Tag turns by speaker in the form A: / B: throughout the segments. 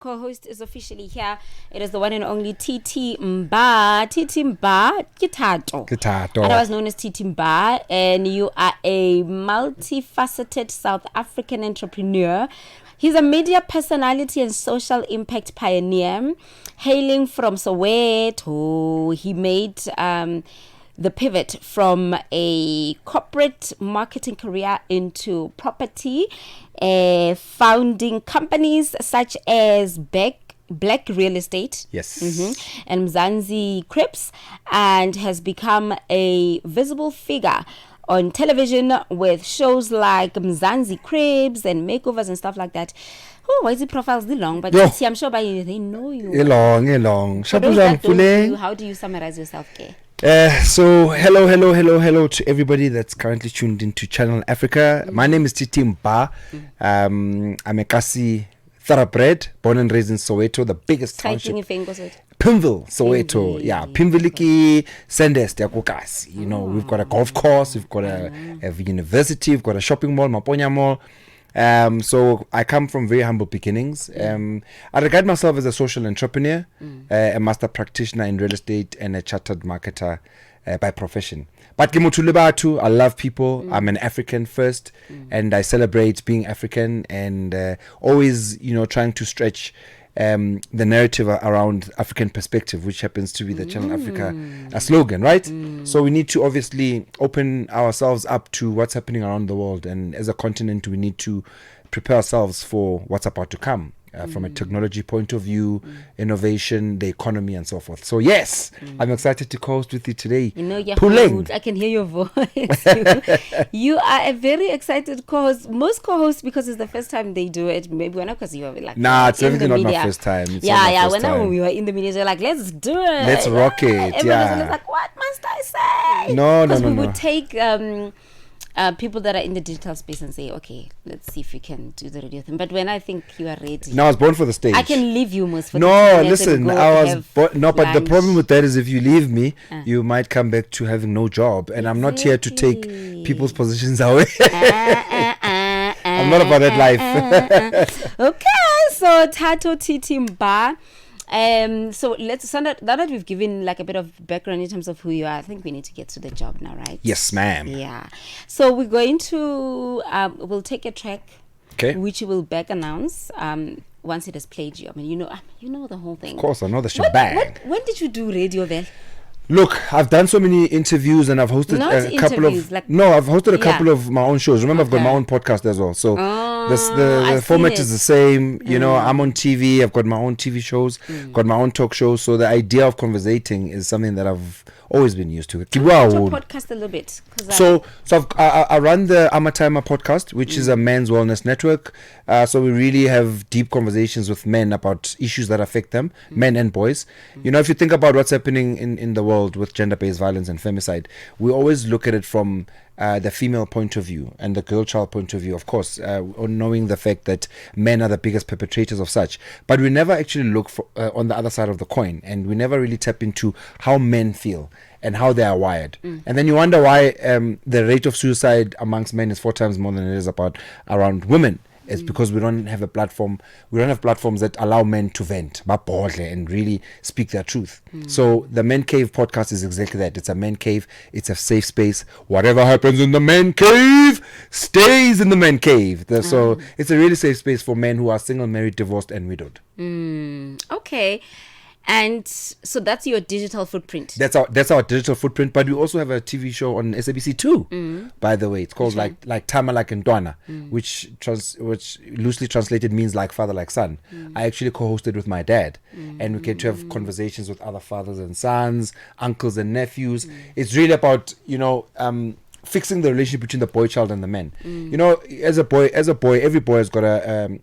A: Co-host is officially here. It is the one and only TT MBHA. TT MBHA, Kitato. Otherwise known as TT MBHA, and you are a multifaceted South African entrepreneur. He's a media personality and social impact pioneer. Hailing from Soweto, he made the pivot from a corporate marketing career into property, founding companies such as Black Real Estate, and Mzansi Cribs, and has become a visible figure on television with shows like Mzansi Cribs and makeovers and stuff like that. Oh, why is the profiles long? But I'm sure they know you.
B: Long.
A: How do you summarize yourself, Kay?
B: So hello to everybody that's currently tuned into Channel Africa. My name is TT MBHA. I'm a Kasi thoroughbred, born and raised in Soweto, the biggest township. Pimville, Soweto. Yeah, Pimviliki, Sendest, Yakukasi. You know, we've got a golf course, we've got a university, we've got a shopping mall, Maponya Mall. So I come from very humble beginnings. I regard myself as a social entrepreneur, a master practitioner in real estate, and a chartered marketer by profession. But I love people. I'm an African first, and I celebrate being African, and always, trying to stretch the narrative around African perspective, which happens to be the Channel Africa slogan, right? So we need to obviously open ourselves up to what's happening around the world, and as a continent we need to prepare ourselves for what's about to come, from a technology point of view, innovation, the economy, and so forth. So yes, I'm excited to co-host with you today.
A: Puleng. I can hear your voice. You are a very excited co-host. Most co-hosts, because it's the first time they do it, maybe not because you are like,
B: it's definitely not my first time.
A: When we were in the media, they're like, let's do it.
B: Let's rock it.
A: Everyone was like, what must I say?
B: No.
A: Because we would take people that are in the digital space and say, okay, let's see if we can do the radio thing. But when I think you are ready,
B: I was born for the stage.
A: I can leave you most for
B: the listen, but the problem with that is if you leave me, you might come back to having no job, and I'm not here to take people's positions away. I'm not about that life.
A: Okay, so Tato TT MBHA. So now that we've given like a bit of background in terms of who you are, I think we need to get to the job now, right?
B: Yes, ma'am.
A: Yeah. So we're going to we'll take a track, which you will back announce once it has played you. I mean, you know the whole thing.
B: Of course, I know the shebang.
A: When did you do radio, Vel?
B: Look, I've done so many interviews, and I've hosted a couple of my own shows. Remember, I've got my own podcast as well. So the format is the same. I'm on TV. I've got my own TV shows, got my own talk shows. So the idea of conversating is something that I've always been used to.
A: Wow. Your podcast a little bit.
B: So I run the Amatyma podcast, which is a men's wellness network. So we really have deep conversations with men about issues that affect them, men and boys. If you think about what's happening in the world with gender-based violence and femicide, we always look at it from the female point of view and the girl child point of view, of course, knowing the fact that men are the biggest perpetrators of such. But we never actually look for, on the other side of the coin, and we never really tap into how men feel and how they are wired. And then you wonder why the rate of suicide amongst men is 4 times more than it is around women. It's because we don't have a platform. We don't have platforms that allow men to vent, and really speak their truth. So the Men Cave podcast is exactly that. It's a men cave. It's a safe space. Whatever happens in the men cave stays in the men cave. So it's a really safe space for men who are single, married, divorced, and widowed.
A: Okay. And so that's your digital footprint.
B: That's our digital footprint. But we also have a TV show on SABC 2. By the way, it's called like Tama like Ntwana, which loosely translated means like father like son. I actually co-hosted with my dad, and we get to have conversations with other fathers and sons, uncles and nephews. It's really about fixing the relationship between the boy child and the men. As a boy, every boy has got a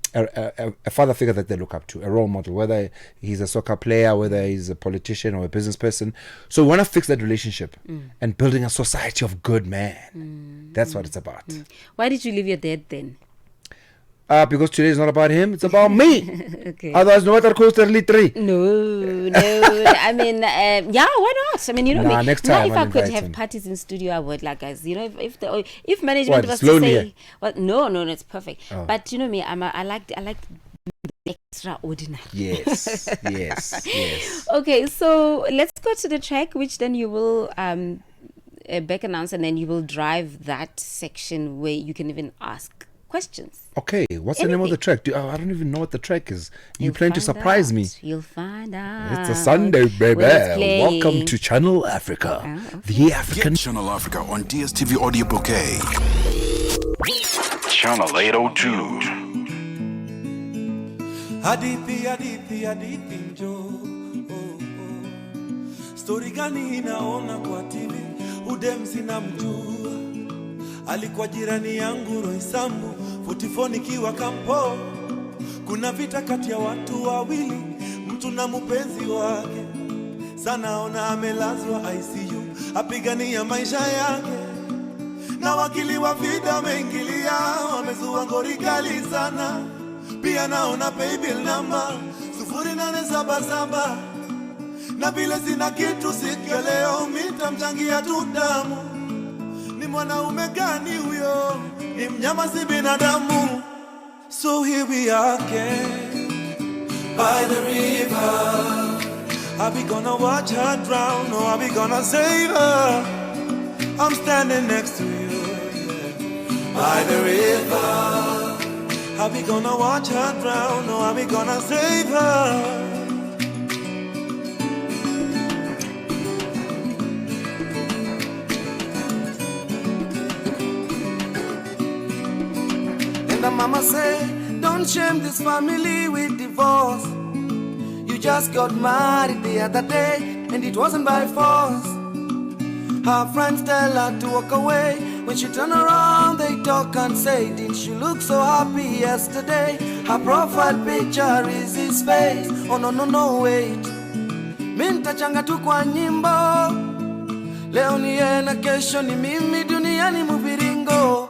B: father figure that they look up to, a role model, whether he's a soccer player, whether he's a politician or a business person. So we want to fix that relationship and building a society of good men. That's what it's about.
A: Why did you leave your dad then?
B: Because today is not about him, it's about me.
A: Okay.
B: Otherwise, no matter coaster literally.
A: No. I mean, why not? I mean,
B: next time
A: if I could have parties in studio, I would. Like, guys, if management was to say, well, no, it's perfect. But me, I like extraordinary.
B: Yes, yes.
A: Okay, so let's go to the track, which then you will back announce, and then you will drive that section where you can even ask questions.
B: Okay, what's the name of the track? I don't even know what the track is. You plan to surprise me?
A: You'll find out.
B: It's a Sunday, baby. Welcome to Channel Africa, the African.
C: Get Channel Africa on DSTV Audio Bouquet. Channel 802.
D: Hadithi njo Story gani inaona kwa TV Udemsi na mjua Alikuwa jirani yangu Roisambu 44 nikiwa kampo Kuna vita kati ya watu wawili Mtu na mpenzi wake Sana ona amelazwa ICU Apigania maisha yake Na wakili wa vida wameingilia Wamezua ngori kali sana Pia naona paybill number 0877 Na vile sina kitu siku ya leo Mitamchangia tu damu Ni mwanaume gani huyo Ni mnyama si binadamu So here we are again By the river Are we gonna watch her drown Or are we gonna save her I'm standing next to you By the river Are we gonna watch her drown or are we gonna save her? And the mama say, don't shame this family with divorce. You just got married the other day and it wasn't by force. Her friends tell her to walk away. When she turn around, they talk and say, didn't she look so happy yesterday? Her profile picture is his face. Oh no, wait. Minta changa tu kwa nyimbo. Leo ni yeye na kesho ni mimi duniani muviringo.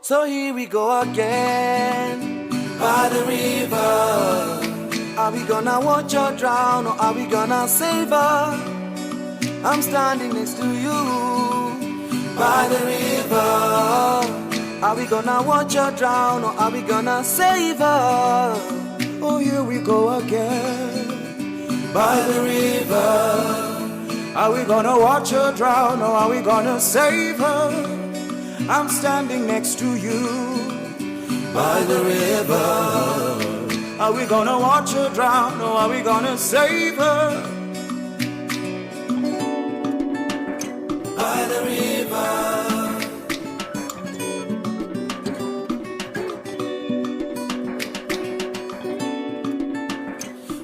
D: So here we go again. By the river. Are we gonna watch her drown or are we gonna save her? I'm standing next to you. By the river, are we gonna watch her drown or are we gonna save her? Oh, here we go again. By the river, are we gonna watch her drown or are we gonna save her? I'm standing next to you. By the river, are we gonna watch her drown or are we gonna save her? By the river.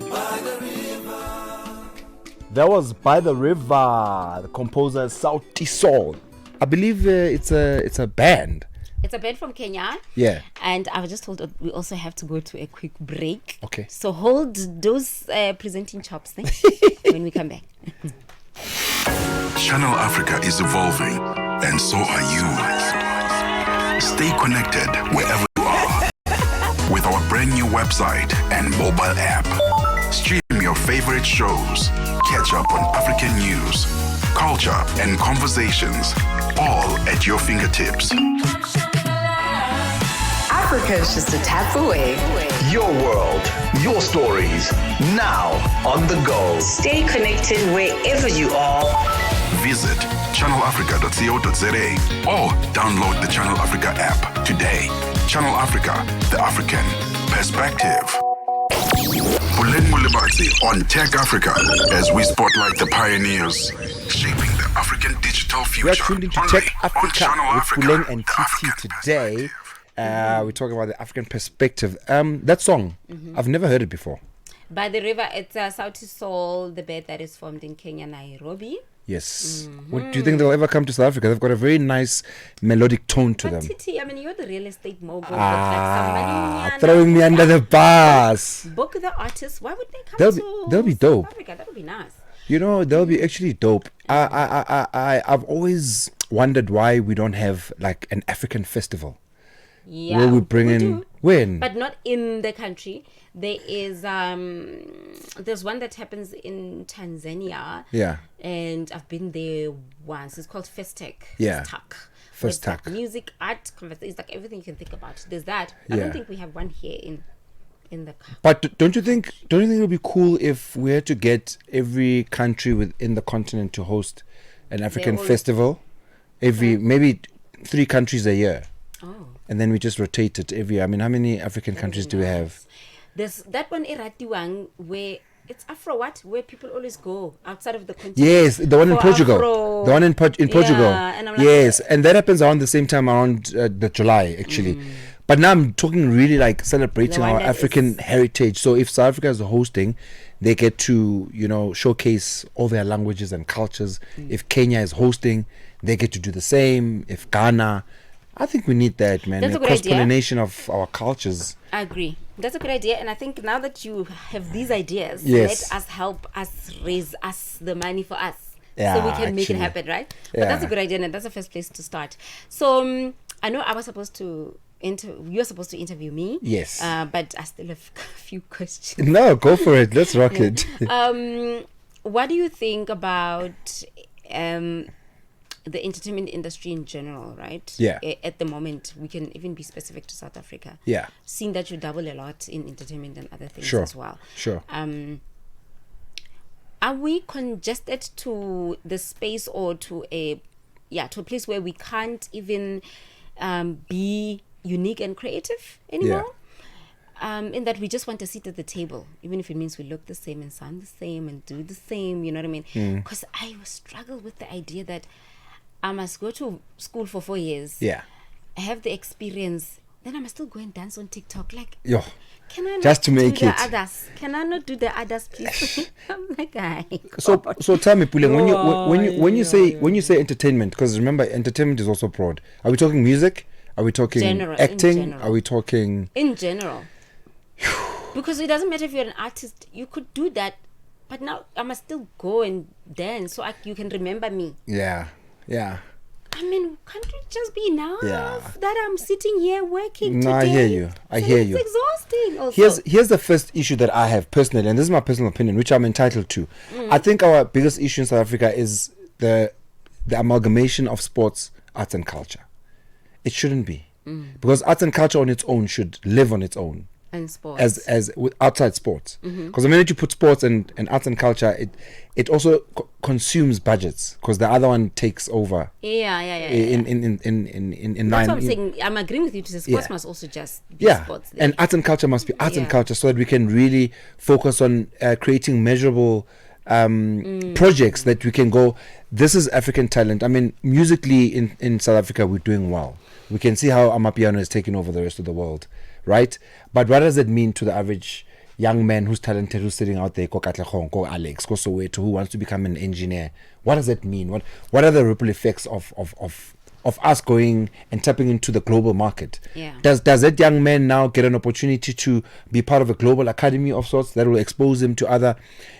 D: By the river.
B: That was By the River, the composer Sauti Sol. I believe it's a band.
A: It's a band from Kenya.
B: Yeah.
A: And I was just told we also have to go to a quick break.
B: Okay.
A: So hold those presenting chops when we come back.
C: Channel Africa is evolving, and so are you. Stay connected wherever you are with our brand new website and mobile app. Stream your favorite shows, catch up on African news, culture, and conversations, all at your fingertips.
E: Africa is just a tap away.
F: Your world, your stories, now on the go.
E: Stay connected wherever you are.
C: Visit channelafrica.co.za or download the Channel Africa app today. Channel Africa, the African perspective. Puleng Molebatsi on Tech Africa as we spotlight the pioneers shaping the African digital future.
B: We are tuned into
C: Only
B: Tech
C: on
B: Africa
C: Channel
B: with
C: Africa,
B: Puleng and
C: the
B: TT
C: African
B: today.
C: perspective.
B: We're talking about the African perspective. That song, I've never heard it before.
A: By the river, it's Sauti Sol, the band that is formed in Kenya, Nairobi.
B: Yes. What, do you think they'll ever come to South Africa? They've got a very nice melodic tone to
A: But
B: them.
A: Titi, I mean, you're the real estate mogul. With like some money,
B: Throwing me under the bus.
A: Book the artists. Why would they come
B: They'll be
A: South
B: dope.
A: Africa? That would be nice.
B: You know, they'll be actually dope. I've always wondered why we don't have like an African festival.
A: Yeah,
B: where we bring in
A: do.
B: when?
A: But not in the country. There is there's one that happens in Tanzania.
B: Yeah.
A: And I've been there once. It's called Festec.
B: Yeah.
A: It's like
B: Festec.
A: music, art, it's like everything you can think about. There's that. I
B: Yeah.
A: don't think we have one here in in the car.
B: But don't you think it would be cool if we had to get every country within the continent to host an African festival? Maybe 3 countries a year.
A: Oh.
B: And then we just rotate it every year. I mean, how many African countries do we have?
A: There's that one Iratiwang where it's Afro where people always go outside of the continent.
B: Yes, the one in Portugal.
A: Afro.
B: The one in Portugal.
A: And I'm like,
B: yes, and that happens around the same time around the July actually. But now I'm talking really like celebrating our African heritage. So if South Africa is hosting, they get to, showcase all their languages and cultures. If Kenya is hosting, they get to do the same. If Ghana, I think we need that, man.
A: That's a good
B: cross-pollination of our cultures.
A: I agree. That's a good idea. And I think now that you have these ideas,
B: yes,
A: let us help us raise us the money for us.
B: Yeah,
A: so we can make it happen, right? But that's a good idea, and that's the first place to start. So I know I was supposed to you're supposed to interview me.
B: Yes.
A: But I still have a few questions.
B: No, go for it. Let's rock it.
A: What do you think about the entertainment industry in general, right?
B: Yeah.
A: At the moment, we can even be specific to South Africa.
B: Yeah.
A: Seeing that you dabble a lot in entertainment and other things
B: sure.
A: as well.
B: Sure.
A: Are we congested to the space or to a place where we can't even be unique and creative anymore? Yeah. In that we just want a seat at the table, even if it means we look the same and sound the same and do the same, you know what I mean? Because I struggle with the idea that I must go to school for 4 years.
B: Yeah.
A: I have the experience. Then I must still go and dance on TikTok. Like,
B: yo,
A: can I not
B: just to make
A: do
B: it.
A: The others? Can I not do the others, please? I'm like,
B: so tell me, Puleng, when you say entertainment, because remember, entertainment is also broad. Are we talking music? Are we talking acting? Are we talking
A: in general? Because it doesn't matter if you're an artist, you could do that, but now I must still go and dance so you can remember me.
B: Yeah.
A: I mean, can't it just be enough that I'm sitting here working today?
B: No, I hear you.
A: It's exhausting also.
B: Here's the first issue that I have personally, and this is my personal opinion, which I'm entitled to. I think our biggest issue in South Africa is the amalgamation of sports, arts and culture. It shouldn't be. Because arts and culture on its own should live on its own.
A: And sports.
B: As with outside sports. Because the minute you put sports and arts and culture, it also consumes budgets, because the other one takes over.
A: Yeah.
B: In
A: That's what I'm saying. I'm agreeing with you to say sports must also just be sports.
B: And arts and culture must be arts and culture, so that we can really focus on creating measurable projects that we can go, this is African talent. I mean, musically in South Africa, we're doing well. We can see how Amapiano is taking over the rest of the world, right? But what does it mean to the average young man who's talented, who's sitting out there, go Alex, go Soweto, who wants to become an engineer? What does that mean? What are the ripple effects of us going and tapping into the global market?
A: Yeah.
B: Does that young man now get an opportunity to be part of a global academy of sorts that will expose him to other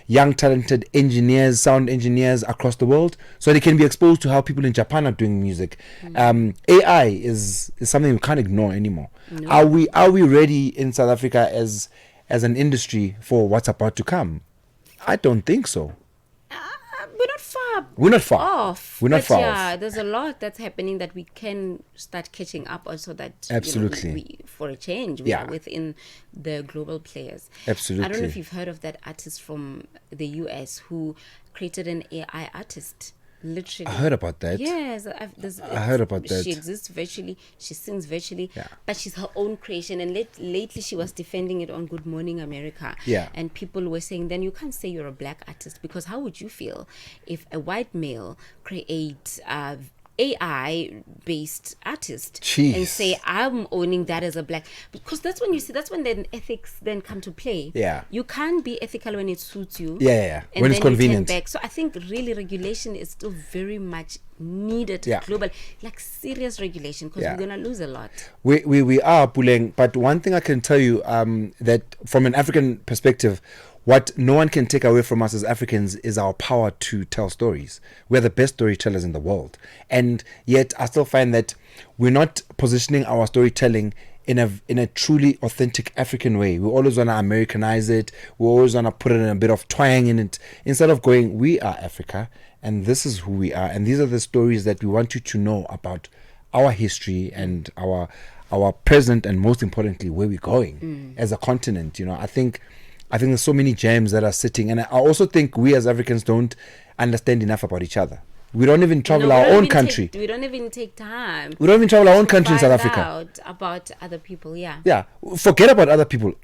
B: young talented engineers, sound engineers across the world, so they can be exposed to how people in Japan are doing music? AI is something we can't ignore anymore. No. Are we ready in South Africa as an industry for what's about to come? I don't think so. We're not far off.
A: There's a lot that's happening that we can start catching up on, so that
B: absolutely
A: we for a change we are within the global players.
B: Absolutely.
A: I don't know if you've heard of that artist from the US who created an AI artist. Literally,
B: I heard about that.
A: Yes,
B: I heard about that.
A: She exists virtually, she sings virtually, but she's her own creation. And lately she was defending it on Good Morning America.
B: Yeah.
A: And people were saying, then you can't say you're a black artist, because how would you feel if a white male creates AI-based artist and say, I'm owning that as a black? Because that's when then ethics then come to play.
B: Yeah.
A: You can't be ethical when it suits you.
B: Yeah. When it's convenient.
A: Back. So I think really regulation is still very much needed global, like serious regulation, because we're gonna lose a lot.
B: We are, Puleng, but one thing I can tell you, that from an African perspective, what no one can take away from us as Africans is our power to tell stories. We're the best storytellers in the world. And yet I still find that we're not positioning our storytelling in a truly authentic African way. We always want to Americanize it. We always want to put in a bit of twang in it, instead of going, we are Africa and this is who we are. And these are the stories that we want you to know about our history and our our present, and most importantly, where we're going as a continent. You know, I think there's so many gems that are sitting, and I also think we as Africans don't understand enough about each other. We don't even travel our own country.
A: We don't even take time.
B: We don't even travel our own country in South Africa.
A: Out about other people, yeah.
B: Yeah, forget about other people.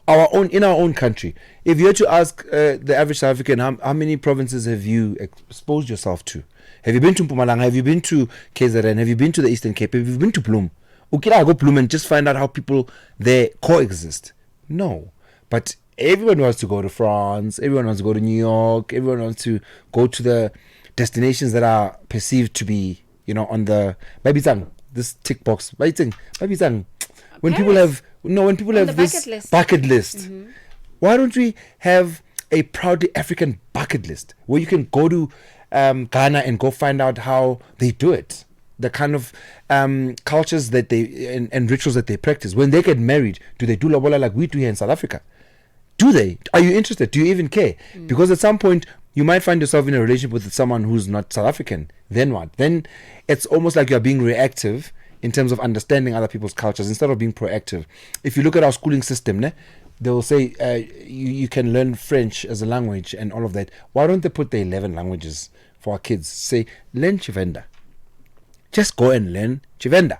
B: In our own country. If you were to ask the average South African, how many provinces have you exposed yourself to? Have you been to Mpumalanga? Have you been to KZN? Have you been to the Eastern Cape? Have you been to Bloem? I go Bloem and just find out how people there coexist. No, but everyone wants to go to France. Everyone wants to go to New York. Everyone wants to go to the destinations that are perceived to be, you know, on the this tick box. When people have this bucket list, why don't we have a proudly African bucket list where you can go to Ghana and go find out how they do it, the kind of cultures that they and rituals that they practice. When they get married, do they do lobola like we do here in South Africa? Do they? Are you interested? Do you even care? Because at some point you might find yourself in a relationship with someone who's not South African. Then what? Then it's almost like you're being reactive in terms of understanding other people's cultures instead of being proactive. If you look at our schooling system, they will say you can learn French as a language and all of that. Why don't they put the 11 languages for our kids? Say, learn Chivenda. Just go and learn Chivenda.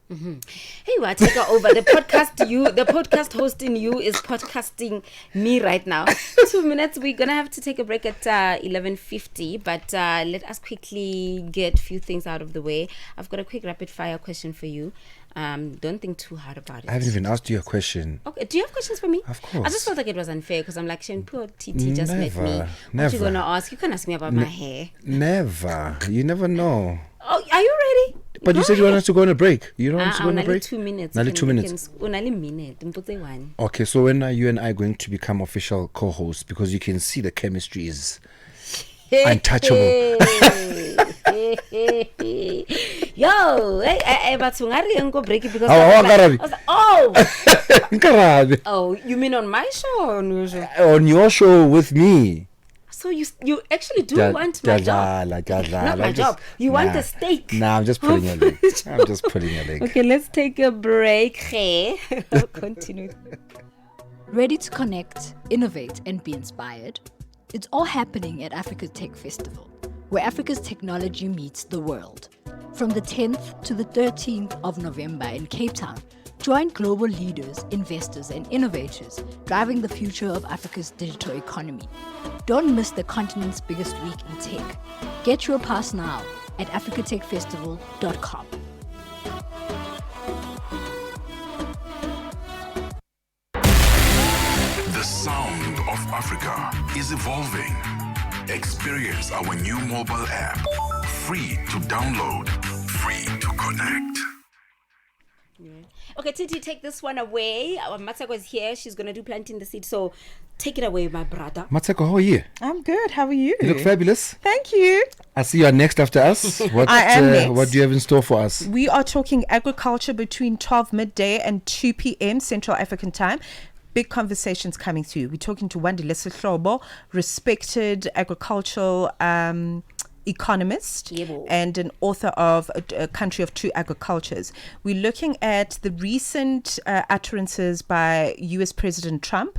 A: Hey, what? Take over the podcast. The podcast host in you is podcasting me right now. 2 minutes. We're gonna have to take a break at 11:50, but let us quickly get a few things out of the way. I've got a quick rapid fire question for you. Don't think too hard about it.
B: I haven't even asked you a question.
A: Okay, do you have questions for me?
B: Of course.
A: I just felt like it was unfair because I'm like, Shane, poor TT just met me. What
B: Never.
A: you gonna ask? You can ask me about my hair.
B: Never. You never know.
A: Oh, are you ready?
B: But you said you want us to go on a break. You don't want us to go on a break?
A: 2 minutes.
B: Only 2 minutes.
A: Only minute. One.
B: Okay, so when are you and I going to become official co-hosts? Because you can see the chemistry is untouchable.
A: Yo, but break it because oh, you mean on my show or on your show?
B: On your show with me.
A: So you actually do want my job. Not my job. You want the steak.
B: Nah, I'm just pulling your leg. I'm just pulling your leg.
A: Okay, let's take a break. Continue.
G: Ready to connect, innovate, and be inspired? It's all happening at Africa's Tech Festival, where Africa's technology meets the world. From the 10th to the 13th of November in Cape Town, join global leaders, investors, and innovators driving the future of Africa's digital economy. Don't miss the continent's biggest week in tech. Get your pass now at africatechfestival.com.
C: The sound of Africa is evolving. Experience our new mobile app. Free to download, free to connect.
A: Okay, Titi, take this one away. Our Matseko is here. She's going to do planting the seed. So take it away, my brother.
B: Matseko, how are you?
H: I'm good. How are you?
B: You look fabulous.
H: Thank you.
B: I see you are next after us. What,
H: I am next.
B: What do you have in store for us?
H: We are talking agriculture between 12 midday and 2 p.m. Central African time. Big conversations coming through. We're talking to Wandile Sihlobo, respected agricultural economist and an author of a Country of Two Agricultures. We're looking at the recent utterances by US President Trump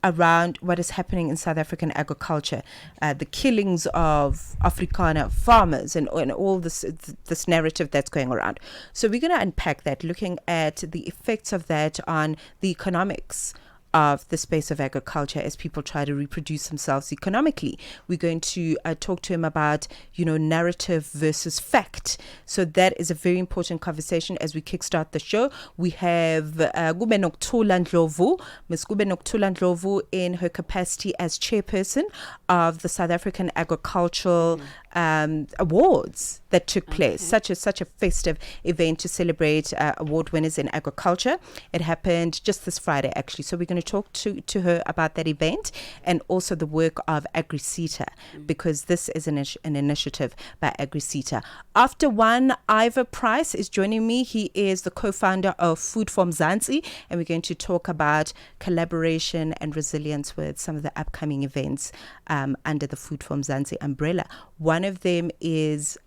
H: around what is happening in South African agriculture, the killings of Afrikaner farmers and all this narrative that's going around. So we're going to unpack that, looking at the effects of that on the economics of the space of agriculture as people try to reproduce themselves economically. We're going to talk to him about, narrative versus fact. So that is a very important conversation as we kickstart the show. We have Gube Nokuthula Ndlovu, Ms. Gube Nokuthula Ndlovu in her capacity as chairperson of the South African Agricultural Awards that took place. Such a festive event to celebrate award winners in agriculture. It happened just this Friday, actually. So we're going to talk to her about that event and also the work of AgriSeta, because this is an initiative by AgriSeta. After one, Ivor Price is joining me. He is the co-founder of Food for Mzansi, and we're going to talk about collaboration and resilience with some of the upcoming events under the Food for Mzansi umbrella. One of them is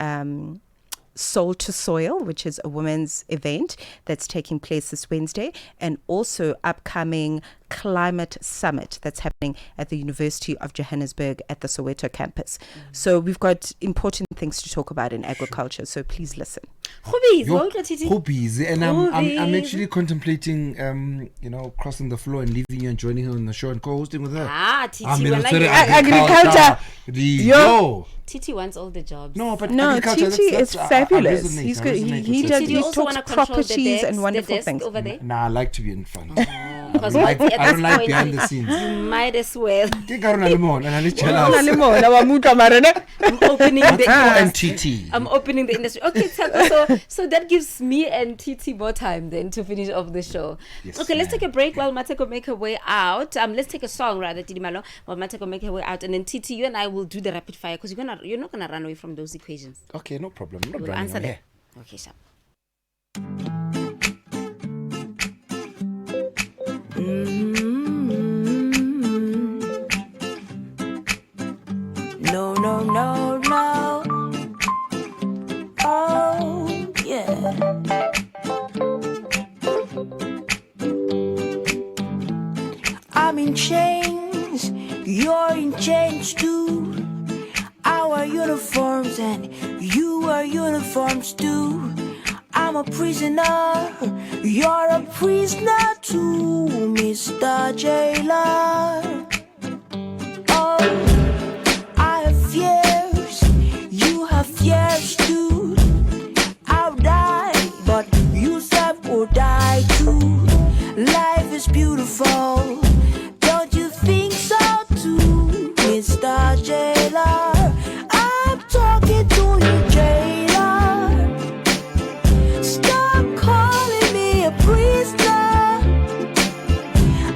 H: Soul to Soil, which is a women's event that's taking place this Wednesday, and also upcoming Climate Summit that's happening at the University of Johannesburg at the Soweto campus. So we've got important things to talk about in agriculture, so please listen.
B: Hobbies, and I'm actually contemplating crossing the floor and leaving you and joining her on the show and co-hosting with her.
H: Agriculture.
A: Titi wants all the jobs.
B: No, but
H: Titi is fabulous. He's good. He talks properties and wonderful things.
A: Over there?
B: Nah, I like to be in front.
A: Because
B: I don't like behind the scenes.
A: You might as well.
B: I'm opening
A: the
B: and TT.
A: I'm opening the industry. Okay, so that gives me and TT more time then to finish off the show.
B: Yes,
A: okay, let's take a break while Mateko make her way out. Let's take a song rather, Titi Malo, while Mateko make her way out, and then TT, you and I will do the rapid fire because you're not gonna run away from those equations.
B: Okay, no problem.
A: We'll answer them. Okay, sharp.
I: No. Oh, yeah. I'm in chains, you're in chains too. Our uniforms and you are uniforms too. I'm a prisoner, you're a prisoner too, Mr. Jailer. Oh, I have fears, you have fears too. I'll die, but you self will die too. Life is beautiful, don't you think so too, Mr. Jailer? I'm talking to you, Jailer. Stop calling me a prisoner.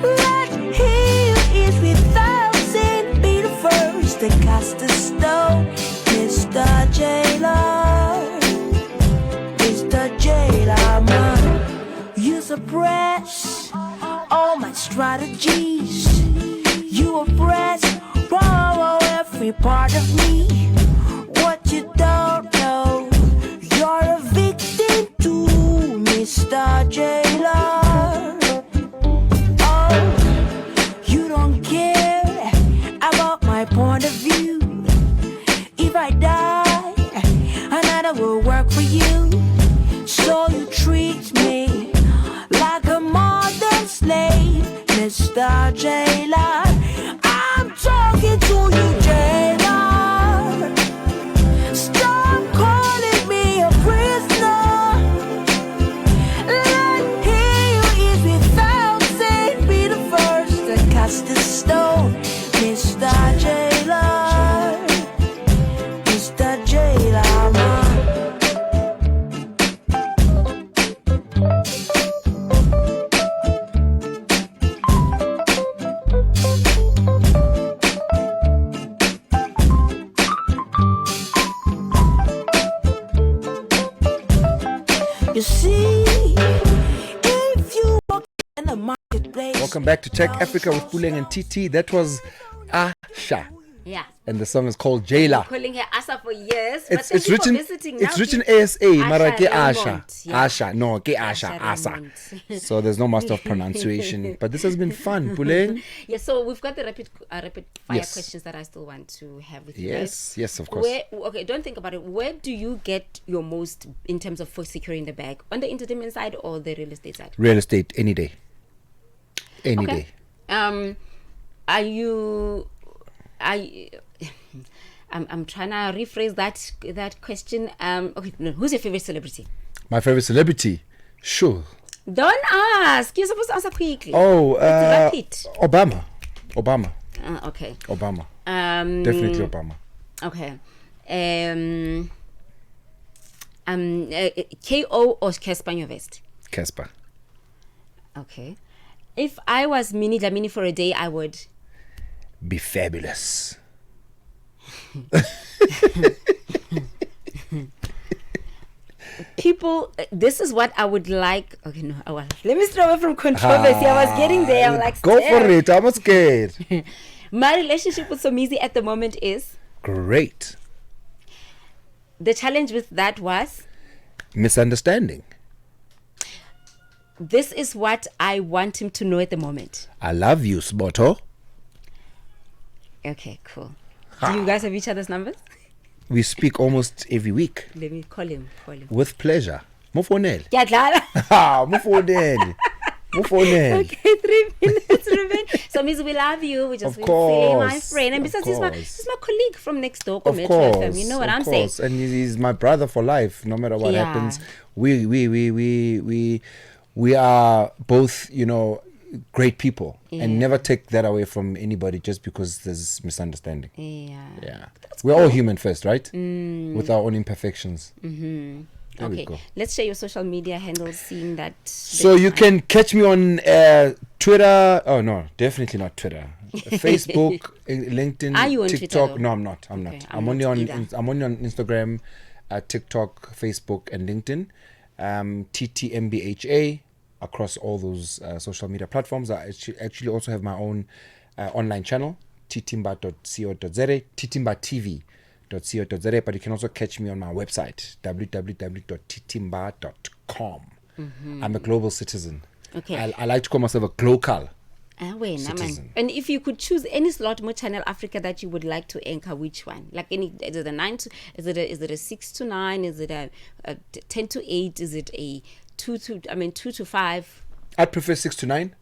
I: Let he who is without sin be the first to cast a stone, Mr. Jailer. Mr. Jailer, man, you suppress all my strategies. You oppress every part of me. What you don't know, you're a victim too, Mr. Jailer. Oh, you don't care about my point of view. If I die, another will work for you. So you treat me like a modern slave, Mr. Jailer. I'm talking to you, Jailer. Stop calling me a prisoner. Let he who is without sin be the first to cast the stone, Mr. Jailer. Mr. Jailer, man. You see, if you walk in the marketplace.
B: Welcome back to Tech Africa with Puleng and TT. That was Asha.
A: Yeah.
B: And the song is called Jailer.
A: Calling her Asa for years.
B: It's written. It's written ASA. Mara ke Asha. Asha. No, ke Asha. Asa. So there's no master of pronunciation. But this has been fun, Puleng.
A: Yeah. So we've got the rapid fire questions that I still want to have with you guys.
B: Yes, of course.
A: Okay, don't think about it. Where do you get your most in terms of for securing the bag? On the entertainment side or the real estate side?
B: Real estate, any day. Any day.
A: I'm trying to rephrase that question. Okay, no, who's your favorite celebrity?
B: My favorite celebrity? Sure.
A: Don't ask. You're supposed to answer quickly.
B: Oh,
A: rapid.
B: Obama.
A: Okay.
B: Obama. Definitely Obama.
A: Okay. KO or Casper Nyovest?
B: Casper.
A: Okay. If I was Minnie Dlamini for a day, I would
B: be fabulous.
A: People, this is what I would like. Okay, no, let me stay away from controversy. I was getting there. I'm like,
B: go for it. I'm scared.
A: My relationship with Somizi at the moment is
B: great.
A: The challenge with that was?
B: Misunderstanding.
A: This is what I want him to know at the moment.
B: I love you, Soweto.
A: Okay, cool. Do you guys have each other's numbers?
B: We speak almost every week.
A: Let me call him.
B: With pleasure. Mufonel.
A: Mufonel.
B: Mufonel.
A: Okay, 3 minutes remain. So, Miss, we love you. We just want to say my friend. And besides, he's my colleague from next door.
B: Of course.
A: You know what I'm saying?
B: And he's my brother for life. No matter what happens, we are both, great people, and never take that away from anybody just because there's misunderstanding. Yeah. We're all human first, right? With our own imperfections.
A: Okay, let's share your social media handles, seeing that.
B: So you can catch me on Twitter. Oh no, definitely not Twitter. Facebook, LinkedIn,
A: Are you on
B: TikTok.
A: Twitter,
B: No, I'm not. I'm only on Instagram, TikTok, Facebook, and LinkedIn. TT MBHA across all those social media platforms. I actually also have my own online channel, titimba.co.za, titimba.tv.co.za, but you can also catch me on my website, www.titimba.com. I'm a global citizen.
A: Okay.
B: I like to call myself a glocal
A: citizen. And if you could choose any slot more Channel Africa that you would like to anchor, which one? Like is it a 9 to, is it a 6 to 9? Is it a 10 to 8? Is it a 2 to 5?
B: I'd prefer 6 to 9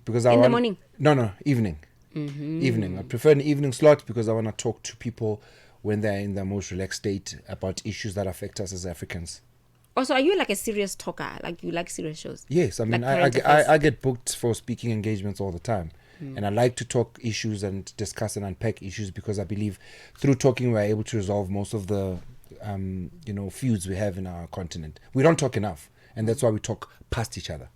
B: because
A: the morning.
B: No, evening. Evening. I prefer an evening slot because I want to talk to people when they're in their most relaxed state about issues that affect us as Africans.
A: Also, are you like a serious talker? Like you like serious shows?
B: Yes, I mean,
A: like
B: I get booked for speaking engagements all the time. And I like to talk issues and discuss and unpack issues because I believe through talking we're able to resolve most of the feuds we have in our continent. We don't talk enough, and that's why we talk past each other.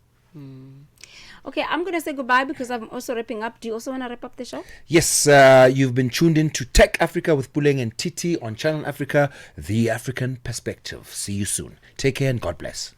A: Okay, I'm going to say goodbye because I'm also wrapping up. Do you also want to wrap up the show?
B: Yes, you've been tuned in to Tech Africa with Puleng and TT on Channel Africa, the African perspective. See you soon. Take care and God bless.